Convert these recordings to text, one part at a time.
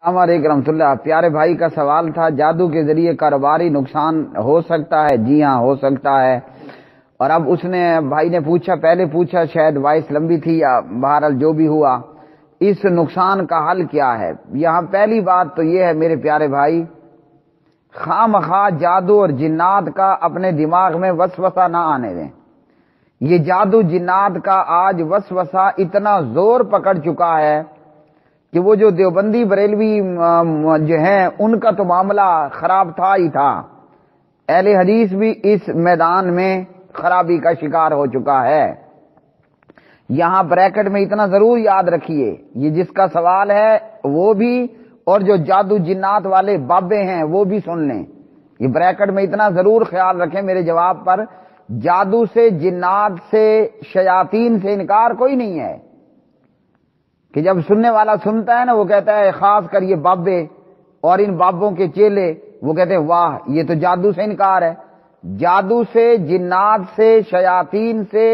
السلام علیکم رحمۃ اللہ۔ پیارے بھائی کا سوال تھا، جادو کے ذریعے کاروباری نقصان ہو سکتا ہے؟ جی ہاں، ہو سکتا ہے۔ اور اب اس نے بھائی نے پوچھا، پہلے پوچھا، شاید وائس لمبی تھی یا بہرحال جو بھی ہوا، اس نقصان کا حل کیا ہے؟ یہاں پہلی بات تو یہ ہے میرے پیارے بھائی، خواہ مخواہ جادو اور جنات کا اپنے دماغ میں وسوسہ نہ آنے دیں۔ یہ جادو جنات کا آج وسوسہ اتنا زور پکڑ چکا ہے کہ وہ جو دیوبندی بریلوی جو ہیں ان کا تو معاملہ خراب تھا ہی تھا، اہل حدیث بھی اس میدان میں خرابی کا شکار ہو چکا ہے۔ یہاں بریکٹ میں اتنا ضرور یاد رکھیے، یہ جس کا سوال ہے وہ بھی، اور جو جادو جنات والے بابے ہیں وہ بھی سن لیں۔ یہ بریکٹ میں اتنا ضرور خیال رکھیں میرے جواب پر، جادو سے، جنات سے، شیاطین سے انکار کوئی نہیں ہے کہ جب سننے والا سنتا ہے نا، وہ کہتا ہے، خاص کر یہ بابے اور ان بابوں کے چیلے، وہ کہتے ہیں واہ یہ تو جادو سے انکار ہے۔ جادو سے، جنات سے، شیاطین سے،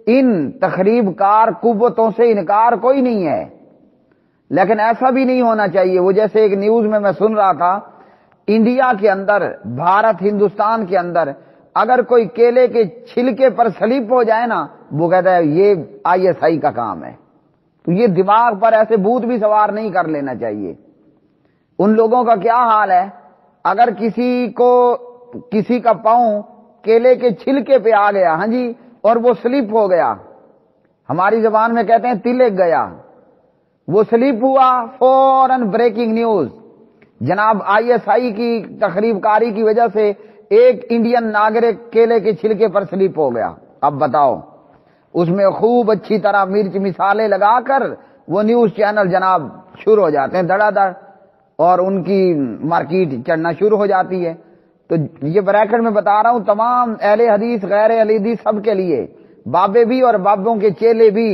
ان تخریب کار قوتوں سے انکار کوئی نہیں ہے، لیکن ایسا بھی نہیں ہونا چاہیے۔ وہ جیسے ایک نیوز میں سن رہا تھا، انڈیا کے اندر، بھارت ہندوستان کے اندر اگر کوئی کیلے کے چھلکے پر سلپ ہو جائے نا، وہ کہتا ہے یہ ISI کا کام ہے۔ تو یہ دماغ پر ایسے بھوت بھی سوار نہیں کر لینا چاہیے۔ ان لوگوں کا کیا حال ہے، اگر کسی کا پاؤں کیلے کے چھلکے پہ آ گیا، ہاں جی، اور وہ سلپ ہو گیا، ہماری زبان میں کہتے ہیں تلک گیا، وہ سلپ ہوا، فوراً بریکنگ نیوز، جناب ISI کی تخریب کاری کی وجہ سے ایک انڈین ناگرک کیلے کے چھلکے پر سلپ ہو گیا۔ اب بتاؤ، اس میں خوب اچھی طرح مرچ مسالے لگا کر وہ نیوز چینل جناب شروع ہو جاتے ہیں دھڑا دھڑ، اور ان کی مارکیٹ چڑھنا شروع ہو جاتی ہے۔ تو یہ بریکٹ میں بتا رہا ہوں تمام اہل حدیث، غیر اہل حدیث، سب کے لیے، بابے بھی اور بابوں کے چیلے بھی،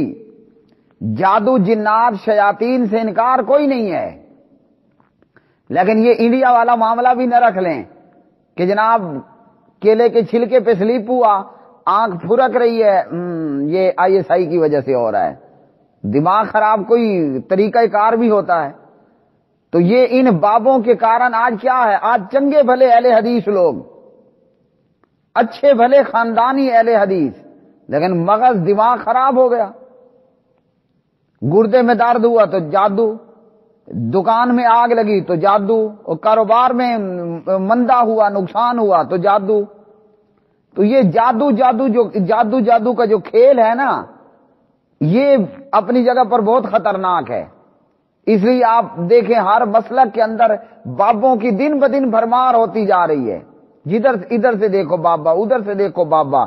جادو جنات شیاطین سے انکار کوئی نہیں ہے، لیکن یہ انڈیا والا معاملہ بھی نہ رکھ لیں کہ جناب کیلے کے چھلکے پہ سلیپ ہوا، آنکھ پھرک رہی ہے، یہ ISI کی وجہ سے ہو رہا ہے۔ دماغ خراب کوئی طریقہ کار بھی ہوتا ہے۔ تو یہ ان بابوں کے کارن آج کیا ہے، آج چنگے بھلے اہل حدیث لوگ، اچھے بھلے خاندانی اہل حدیث، لیکن مغز دماغ خراب ہو گیا، گردے میں درد ہوا تو جادو، دکان میں آگ لگی تو جادو، اور کاروبار میں مندہ ہوا، نقصان ہوا تو جادو۔ تو یہ جادو کا جو کھیل ہے نا، یہ اپنی جگہ پر بہت خطرناک ہے۔ اس لیے آپ دیکھیں ہر مسلک کے اندر بابوں کی دن بدن بھرمار ہوتی جا رہی ہے، ادھر سے دیکھو بابا، ادھر سے دیکھو بابا،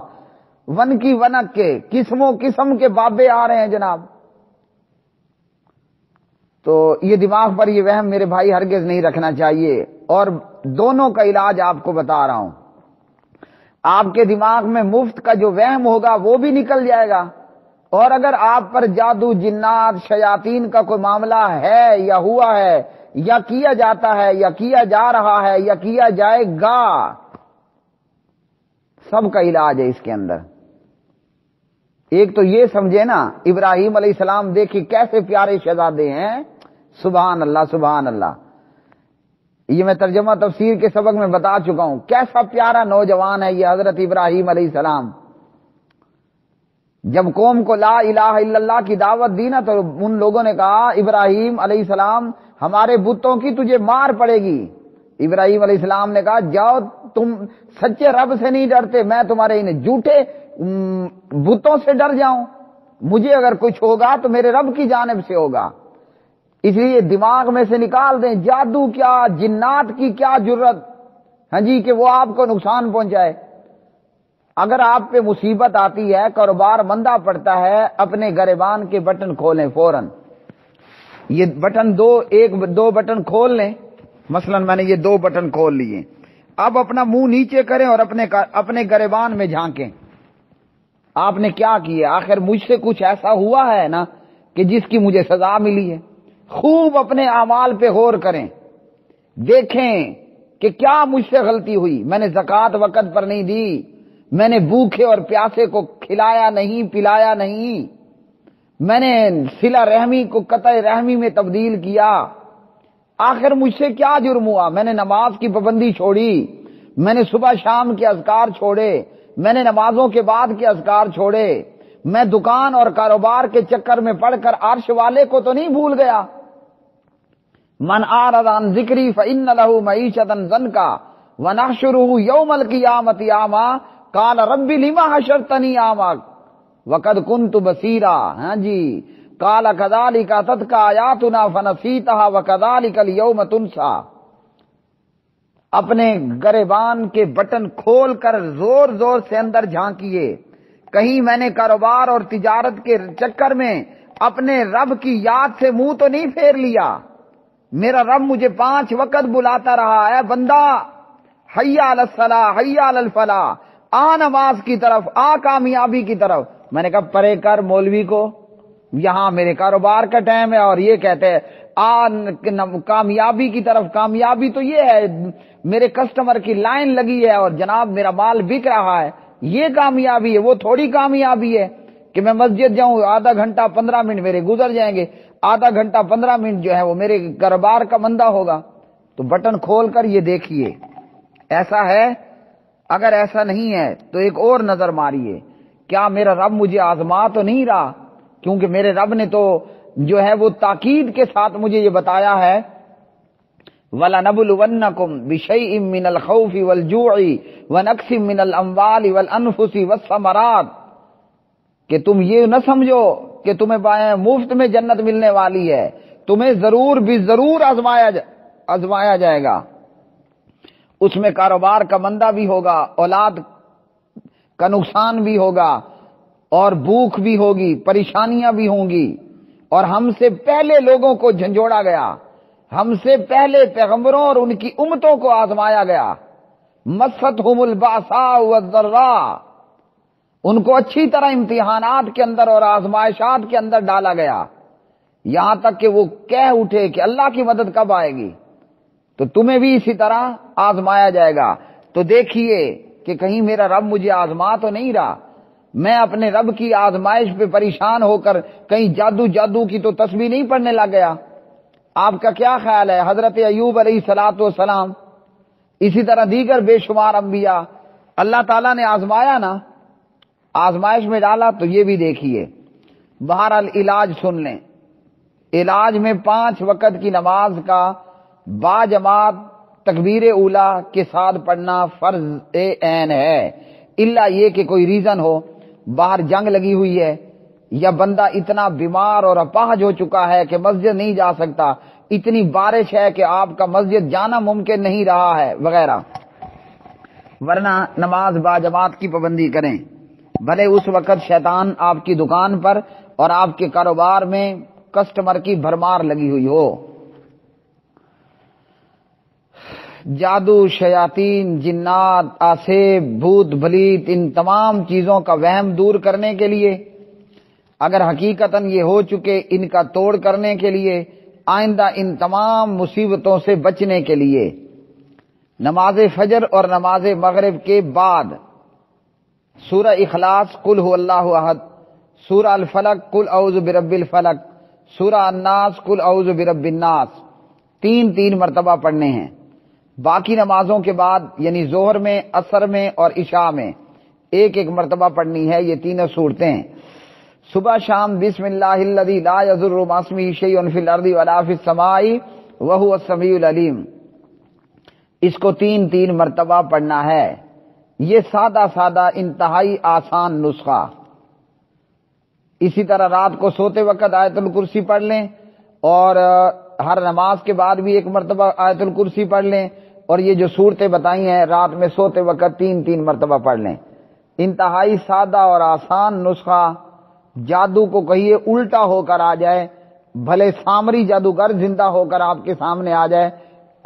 ون کی ونک کے قسموں قسم کے بابے آ رہے ہیں جناب۔ تو یہ دماغ پر یہ وہم میرے بھائی ہرگز نہیں رکھنا چاہیے، اور دونوں کا علاج آپ کو بتا رہا ہوں۔ آپ کے دماغ میں مفت کا جو وہم ہوگا وہ بھی نکل جائے گا، اور اگر آپ پر جادو جنات شیاطین کا کوئی معاملہ ہے یا ہوا ہے یا کیا جاتا ہے یا کیا جا رہا ہے یا کیا جائے گا، سب کا علاج ہے اس کے اندر۔ ایک تو یہ سمجھے نا، ابراہیم علیہ السلام دیکھیں کیسے پیارے شہزادے ہیں، سبحان اللہ سبحان اللہ۔ یہ میں ترجمہ تفسیر کے سبق میں بتا چکا ہوں، کیسا پیارا نوجوان ہے یہ حضرت ابراہیم علیہ السلام۔ جب قوم کو لا الہ الا اللہ کی دعوت دی نا، تو ان لوگوں نے کہا ابراہیم علیہ السلام ہمارے بتوں کی تجھے مار پڑے گی۔ ابراہیم علیہ السلام نے کہا جاؤ، تم سچے رب سے نہیں ڈرتے، میں تمہارے ان جھوٹے بتوں سے ڈر جاؤں؟ مجھے اگر کچھ ہوگا تو میرے رب کی جانب سے ہوگا۔ اس لیے دماغ میں سے نکال دیں، جادو کیا، جنات کی کیا جرت، ہاں جی، کہ وہ آپ کو نقصان پہنچائے۔ اگر آپ پہ مصیبت آتی ہے، کاروبار مندہ پڑتا ہے، اپنے گریبان کے بٹن کھولیں فوراً۔ یہ بٹن دو بٹن کھول لیں، مثلا میں نے یہ 2 بٹن کھول لیے، اب اپنا منہ نیچے کریں اور اپنے گریبان میں جھانکیں۔ آپ نے کیا کیا؟ آخر مجھ سے کچھ ایسا ہوا ہے نا کہ جس کی مجھے سزا ملی ہے۔ خوب اپنے اعمال پہ غور کریں، دیکھیں کہ کیا مجھ سے غلطی ہوئی۔ میں نے زکوٰۃ وقت پر نہیں دی، میں نے بھوکے اور پیاسے کو کھلایا نہیں، پلایا نہیں، میں نے صلہ رحمی کو قطع رحمی میں تبدیل کیا، آخر مجھ سے کیا جرم ہوا؟ میں نے نماز کی پابندی چھوڑی، میں نے صبح شام کے اذکار چھوڑے، میں نے نمازوں کے بعد کے اذکار چھوڑے، میں دکان اور کاروبار کے چکر میں پڑھ کر عرش والے کو تو نہیں بھول گیا؟ من اعرض عن ذکری فإن له معیشۃ ضنکا ونحشره یوم القیامۃ اعما قال رب لما حشرتنی اعما وقد كنت بصیرا۔ ہاں جی، قال كذلك اتتك آیاتنا فنسیتها وكذلك اليوم تنسى۔ اپنے گریبان کے بٹن کھول کر زور زور سے اندر جھانکیے، کہیں میں نے کاروبار اور تجارت کے چکر میں اپنے رب کی یاد سے منہ تو نہیں پھیر لیا؟ میرا رب مجھے 5 وقت بلاتا رہا ہے، بندہ حی علی الصلاح حی علی الفلاح، آ نماز کی طرف، آ کامیابی کی طرف۔ میں نے کہا پرے کر مولوی کو، یہاں میرے کاروبار کا ٹائم ہے اور یہ کہتے ہیں آ کامیابی کی طرف۔ کامیابی تو یہ ہے میرے کسٹمر کی لائن لگی ہے اور جناب میرا مال بک رہا ہے، یہ کامیابی ہے۔ وہ تھوڑی کامیابی ہے کہ میں مسجد جاؤں، آدھا گھنٹہ 15 منٹ میرے گزر جائیں گے، آدھا گھنٹہ 15 منٹ جو ہے وہ میرے کاروبار کا مندہ ہوگا۔ تو بٹن کھول کر یہ دیکھیے ایسا ہے۔ اگر ایسا نہیں ہے تو ایک اور نظر ماریے، کیا میرا رب مجھے آزما تو نہیں رہا؟ کیونکہ میرے رب نے تو جو ہے وہ تاکید کے ساتھ مجھے یہ بتایا ہے وَلَنَبْلُوَنَّكُمْ بِشَيْءٍ مِّنَ الْخَوْفِ وَالْجُوعِ وَنَقْصٍ مِّنَ الْأَمْوَالِ وَالْأَنفُسِ وَالثَّمَرَاتِ، کہ تم یہ نہ سمجھو کہ تمہیں مفت میں جنت ملنے والی ہے، تمہیں ضرور بھی ضرور آزمایا جائے گا۔ اس میں کاروبار کا مندہ بھی ہوگا، اولاد کا نقصان بھی ہوگا، اور بھوک بھی ہوگی، پریشانیاں بھی ہوں گی۔ اور ہم سے پہلے لوگوں کو جھنجھوڑا گیا، ہم سے پہلے پیغمبروں اور ان کی امتوں کو آزمایا گیا۔ مستہم الباساء والضراء، ان کو اچھی طرح امتحانات کے اندر اور آزمائشات کے اندر ڈالا گیا، یہاں تک کہ وہ کہہ اٹھے کہ اللہ کی مدد کب آئے گی؟ تو تمہیں بھی اسی طرح آزمایا جائے گا۔ تو دیکھیے کہ کہیں میرا رب مجھے آزما تو نہیں رہا، میں اپنے رب کی آزمائش پہ پریشان ہو کر کہیں جادو کی تو تسبیح نہیں پڑھنے لگ گیا۔ آپ کا کیا خیال ہے؟ حضرت ایوب علیہ الصلوۃ والسلام، اسی طرح دیگر بے شمار انبیاء، اللہ تعالیٰ نے آزمایا نا، آزمائش میں ڈالا۔ تو یہ بھی دیکھیے، بہرحال علاج سن لیں، علاج میں 5 وقت کی نماز کا باجماعت تکبیر اولا کے ساتھ پڑھنا فرض عین ہے، الا یہ کہ کوئی ریزن ہو، باہر جنگ لگی ہوئی ہے، یا بندہ اتنا بیمار اور اپاہج ہو چکا ہے کہ مسجد نہیں جا سکتا، اتنی بارش ہے کہ آپ کا مسجد جانا ممکن نہیں رہا ہے وغیرہ، ورنہ نماز باجماعت کی پابندی کریں۔ بھلے اس وقت شیطان آپ کی دکان پر اور آپ کے کاروبار میں کسٹمر کی بھرمار لگی ہوئی ہو۔ جادو، شیاطین، جنات، آسیب، بھوت بھلیت، ان تمام چیزوں کا وہم دور کرنے کے لیے، اگر حقیقتاً یہ ہو چکے، ان کا توڑ کرنے کے لیے، آئندہ ان تمام مصیبتوں سے بچنے کے لیے نماز فجر اور نماز مغرب کے بعد سورہ اخلاص قل هو اللہ احد، سورہ الفلق قل اعوذ برب الفلق، سورہ الناس قل اعوذ برب الناس، 3 مرتبہ پڑھنے ہیں۔ باقی نمازوں کے بعد یعنی ظہر میں، عصر میں اور عشاء میں 1 مرتبہ پڑھنی ہے یہ تینوں صورتیں۔ صبح شام بسم اللہ الذی لا یضر مع اسمہ شیء فی الارض ولا فی السماء وہو السمیع العلیم، اس کو 3 مرتبہ پڑھنا ہے۔ یہ سادہ انتہائی آسان نسخہ۔ اسی طرح رات کو سوتے وقت آیت الکرسی پڑھ لیں، اور ہر نماز کے بعد بھی 1 مرتبہ آیت الکرسی پڑھ لیں، اور یہ جو صورتیں بتائی ہیں رات میں سوتے وقت 3 مرتبہ پڑھ لیں۔ انتہائی سادہ اور آسان نسخہ۔ جادو کو کہیے الٹا ہو کر آ جائے، بھلے سامری جادوگر زندہ ہو کر آپ کے سامنے آ جائے،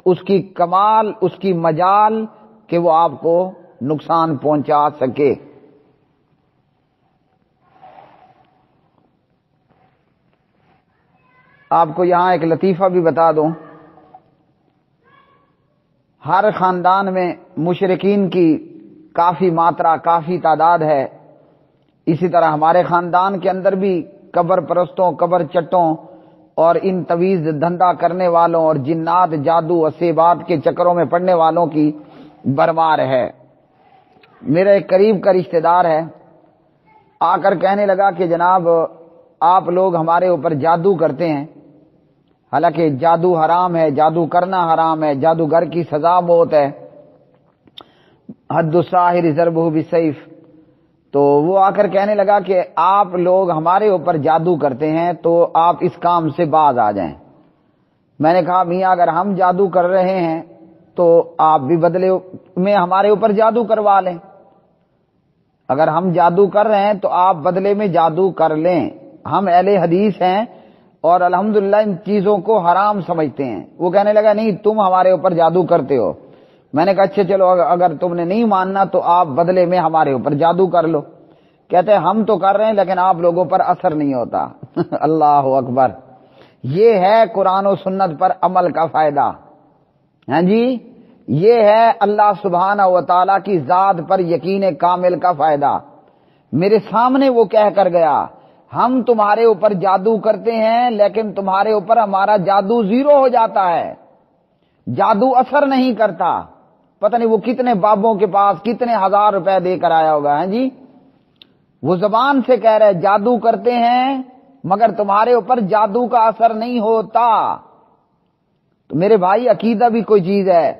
اس کی کمال، اس کی مجال کہ وہ آپ کو نقصان پہنچا سکے۔ آپ کو یہاں ایک لطیفہ بھی بتا دوں، ہر خاندان میں مشرکین کی کافی ماترا، کافی تعداد ہے۔ اسی طرح ہمارے خاندان کے اندر بھی قبر پرستوں، قبر چٹوں اور ان طویز دھندا کرنے والوں اور جنات جادو وسیبات کے چکروں میں پڑنے والوں کی برمار ہے۔ میرا ایک قریب کا رشتہ دار ہے، آ کر کہنے لگا کہ جناب آپ لوگ ہمارے اوپر جادو کرتے ہیں، حالانکہ جادو حرام ہے، جادو کرنا حرام ہے، جادوگر کی سزا موت ہے، حد الساحر ضربہ بالسیف۔ تو وہ آ کر کہنے لگا کہ آپ لوگ ہمارے اوپر جادو کرتے ہیں تو آپ اس کام سے باز آ جائیں۔ میں نے کہا میاں اگر ہم جادو کر رہے ہیں تو آپ بھی بدلے میں ہمارے اوپر جادو کروا لیں، اگر ہم جادو کر رہے ہیں تو آپ بدلے میں جادو کر لیں، ہم اہل حدیث ہیں اور الحمدللہ ان چیزوں کو حرام سمجھتے ہیں۔ وہ کہنے لگا نہیں تم ہمارے اوپر جادو کرتے ہو۔ میں نے کہا اچھا چلو اگر تم نے نہیں ماننا تو آپ بدلے میں ہمارے اوپر جادو کر لو۔ کہتے ہیں ہم تو کر رہے ہیں لیکن آپ لوگوں پر اثر نہیں ہوتا۔ اللہ اکبر، یہ ہے قرآن و سنت پر عمل کا فائدہ۔ ہاں جی، یہ ہے اللہ سبحانہ و تعالی کی ذات پر یقین کامل کا فائدہ۔ میرے سامنے وہ کہہ کر گیا ہم تمہارے اوپر جادو کرتے ہیں لیکن تمہارے اوپر ہمارا جادو زیرو ہو جاتا ہے، جادو اثر نہیں کرتا۔ پتہ نہیں وہ کتنے بابوں کے پاس کتنے ہزار روپے دے کر آیا ہوگا۔ ہاں جی، وہ زبان سے کہہ رہے جادو کرتے ہیں مگر تمہارے اوپر جادو کا اثر نہیں ہوتا۔ تو میرے بھائی عقیدہ بھی کوئی چیز ہے،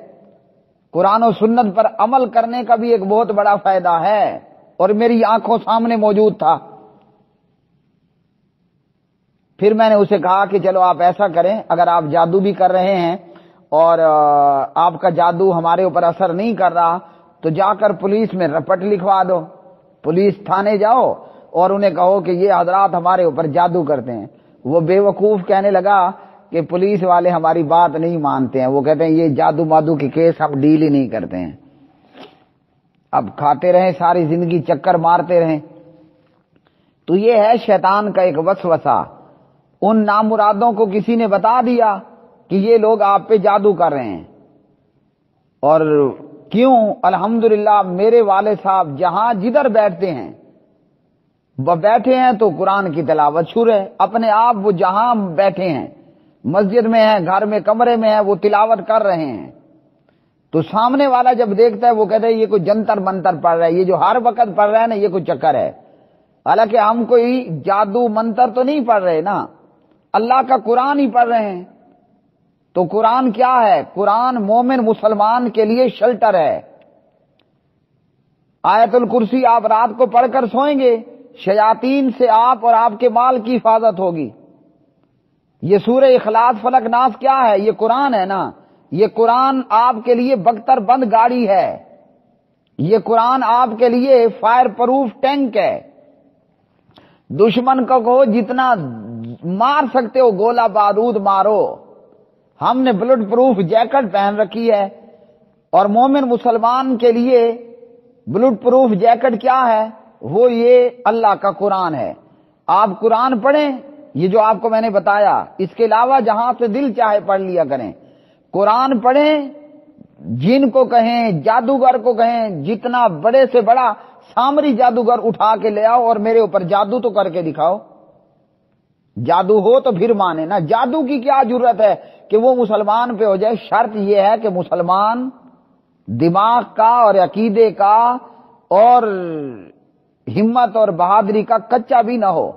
قرآن و سنت پر عمل کرنے کا بھی ایک بہت بڑا فائدہ ہے، اور میری آنکھوں سامنے موجود تھا۔ پھر میں نے اسے کہا کہ چلو آپ ایسا کریں، اگر آپ جادو بھی کر رہے ہیں اور آپ کا جادو ہمارے اوپر اثر نہیں کر رہا تو جا کر پولیس میں رپٹ لکھوا دو، پولیس تھانے جاؤ اور انہیں کہو کہ یہ حضرات ہمارے اوپر جادو کرتے ہیں۔ وہ بے وقوف کہنے لگا کہ پولیس والے ہماری بات نہیں مانتے ہیں، وہ کہتے ہیں یہ جادو مادو کے کیس ہم ڈیل ہی نہیں کرتے ہیں۔ اب کھاتے رہیں ساری زندگی چکر مارتے رہیں۔ تو یہ ہے شیطان کا ایک وسوسہ، ان نامرادوں کو کسی نے بتا دیا کہ یہ لوگ آپ پہ جادو کر رہے ہیں۔ اور کیوں؟ الحمدللہ میرے والد صاحب جہاں جدھر بیٹھتے ہیں وہ بیٹھے ہیں تو قرآن کی تلاوت شروع ہے، اپنے آپ وہ جہاں بیٹھے ہیں، مسجد میں ہیں، گھر میں، کمرے میں ہیں، وہ تلاوت کر رہے ہیں۔ تو سامنے والا جب دیکھتا ہے وہ کہتا ہے یہ کوئی جنتر منتر پڑھ رہا ہے، یہ جو ہر وقت پڑھ رہا ہے نا یہ کوئی چکر ہے۔ حالانکہ ہم کوئی جادو منتر تو نہیں پڑھ رہے نا، اللہ کا قرآن ہی پڑھ رہے ہیں۔ تو قرآن کیا ہے؟ قرآن مومن مسلمان کے لیے شیلٹر ہے۔ آیت الکرسی آپ رات کو پڑھ کر سوئیں گے، شیاطین سے آپ اور آپ کے مال کی حفاظت ہوگی۔ یہ سورہ اخلاص فلق ناس کیا ہے؟ یہ قرآن ہے نا، یہ قرآن آپ کے لیے بختر بند گاڑی ہے، یہ قرآن آپ کے لیے فائر پروف ٹینک ہے۔ دشمن کو کہو جتنا مار سکتے ہو گولہ بارود مارو، ہم نے بلٹ پروف جیکٹ پہن رکھی ہے۔ اور مومن مسلمان کے لیے بلٹ پروف جیکٹ کیا ہے؟ وہ یہ اللہ کا قرآن ہے۔ آپ قرآن پڑھیں، یہ جو آپ کو میں نے بتایا، اس کے علاوہ جہاں سے دل چاہے پڑھ لیا کریں۔ قرآن پڑھیں، جن کو کہیں، جادوگر کو کہیں، جتنا بڑے سے بڑا سامری جادوگر اٹھا کے لے آؤ اور میرے اوپر جادو تو کر کے دکھاؤ، جادو ہو تو پھر مانے نا۔ جادو کی کیا ضرورت ہے کہ وہ مسلمان پہ ہو جائے؟ شرط یہ ہے کہ مسلمان دماغ کا اور عقیدے کا اور ہمت اور بہادری کا کچا بھی نہ ہو۔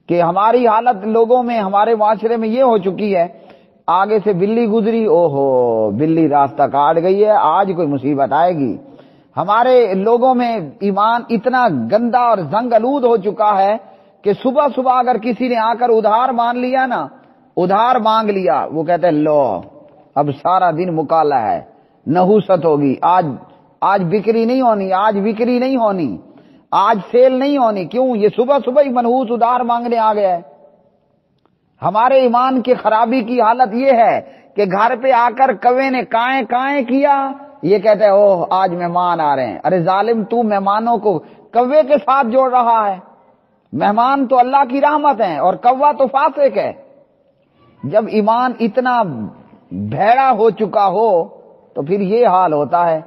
کہ ہماری حالت لوگوں میں، ہمارے معاشرے میں یہ ہو چکی ہے، آگے سے بلی گزری، اوہو بلی راستہ کاٹ گئی ہے، آج کوئی مصیبت آئے گی۔ ہمارے لوگوں میں ایمان اتنا گندا اور زنگ آلود ہو چکا ہے کہ صبح صبح اگر کسی نے آ کر ادھار مان لیا نا، ادھار مانگ لیا، وہ کہتے ہیں لو اب سارا دن مکالا ہے، نحوست ہوگی، آج بکری نہیں ہونی، آج بکری نہیں ہونی، آج سیل نہیں ہونی۔ کیوں؟ یہ صبح صبح ہی منحوس ادھار مانگنے آ گیا ہے۔ ہمارے ایمان کی خرابی کی حالت یہ ہے کہ گھر پہ آ کر کوے نے کائیں کائیں کیا، یہ کہتے ہیں اوہ آج مہمان آ رہے ہیں۔ ارے ظالم، تو مہمانوں کو کوے کے ساتھ جوڑ رہا ہے۔ مہمان تو اللہ کی رحمت ہیں اور کوا تو فاسق ہے۔ جب ایمان اتنا بھیڑا ہو چکا ہو تو پھر یہ حال ہوتا ہے۔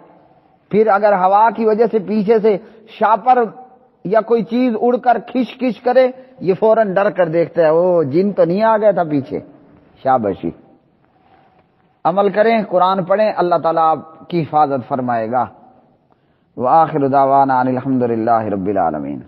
پھر اگر ہوا کی وجہ سے پیچھے سے شاپر یا کوئی چیز اڑ کر کھش کھش کرے، یہ فوراً ڈر کر دیکھتا ہے وہ جن تو نہیں آ گیا تھا پیچھے. شاباشی. عمل کریں، قرآن پڑھیں، اللہ تعالیٰ آپ کی حفاظت فرمائے گا. وآخر دعوانا ان الحمد للہ رب العالمین.